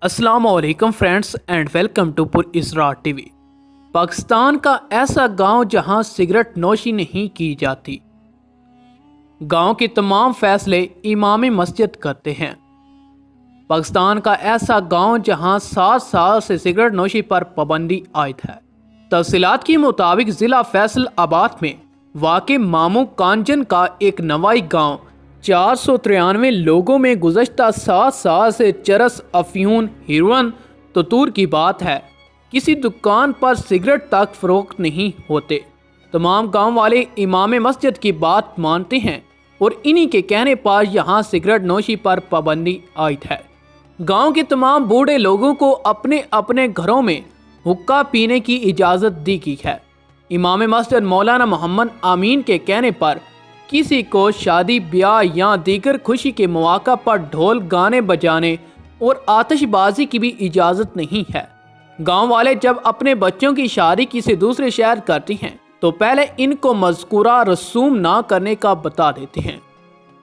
अस्सलाम वालेकुम friends and welcome to पुर इसरा टीवी। पाकिस्तान का ऐसा गांव जहां सिगरेट नोशी नहीं की जाती। गांव के तमाम फैसले इमाम मस्जिद करते हैं। पाकिस्तान का ऐसा गांव जहां 7 साल से सिगरेट नोशी पर पाबंदी आयद है। तफसीलात के मुताबिक ज़िला फैसलाबाद में वाक़े मामू कांजन का एक नवाई गांव 493 लोगों में गुज़श्ता 7 साल से चरस, अफ्यून, हेरोइन, ततूर की बात है। किसी दुकान पर सिगरेट तक फ़रोख्त नहीं होते। तमाम गांव वाले इमाम मस्जिद की बात मानते हैं और इन्हीं के कहने पर यहाँ सिगरेट नोशी पर पाबंदी आयद है। गांव के तमाम बूढ़े लोगों को अपने अपने घरों में हुक्का पीने की इजाज़त दी गई है। इमाम मस्जिद मौलाना मोहम्मद आमीन के कहने पर किसी को शादी, ब्याह या दीगर खुशी के मौका पर ढोल, गाने बजाने और आतिशबाजी की भी इजाज़त नहीं है। गांव वाले जब अपने बच्चों की शादी किसी दूसरे शहर करते हैं तो पहले इनको मज़कूरा रसूम ना करने का बता देते हैं।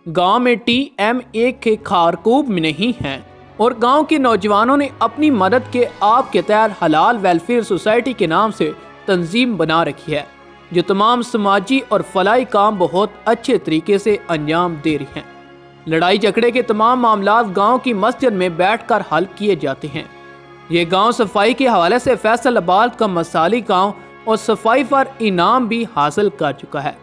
गांव में TMA के खारकूब में नहीं हैं और गांव के नौजवानों ने अपनी मदद के आप के तहत हलाल वेलफेयर सोसाइटी के नाम से तंजीम बना रखी है, जो तमाम समाजी और फलाई काम बहुत अच्छे तरीके से अंजाम दे रही हैं। लड़ाई झगड़े के तमाम मामलात गांव की मस्जिद में बैठकर हल किए जाते हैं। ये गांव सफाई के हवाले से फैसलाबाद का मसाली गांव और सफाई पर इनाम भी हासिल कर चुका है।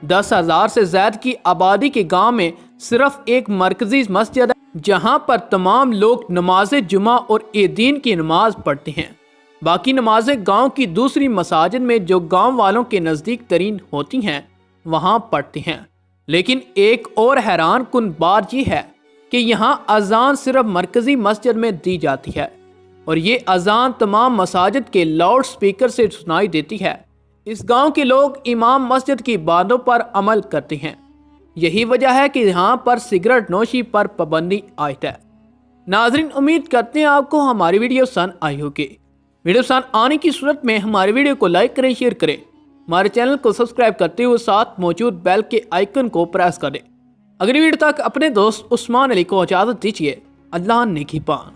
10,000 से ज्यादा की आबादी के गांव में सिर्फ एक मरकजी मस्जिद है जहां पर तमाम लोग नमाज जुमा और ईदीन की नमाज पढ़ते हैं। बाकी नमाजें गांव की दूसरी मसाजिद में जो गांव वालों के नज़दीक तरीन होती हैं वहां पढ़ते हैं। लेकिन एक और हैरान कुन बात यह है कि यहाँ अजान सिर्फ मरकजी मस्जिद में दी जाती है और ये अजान तमाम मसाजिद के लाउड स्पीकर से सुनाई देती है। इस गांव के लोग इमाम मस्जिद की बातों पर अमल करते हैं। यही वजह है कि यहाँ पर सिगरेट नोशी पर पाबंदी आयद है। नाजरीन, उम्मीद करते हैं आपको हमारी वीडियो पसंद आई होगी। वीडियो पसंद आने की सूरत में हमारे वीडियो को लाइक करें, शेयर करें, हमारे चैनल को सब्सक्राइब करते हुए साथ मौजूद बेल के आइकन को प्रेस करें। अगली वीडियो तक अपने दोस्त उस्मान अली को इजाज़त दीजिए। अल्लाह निगहबान।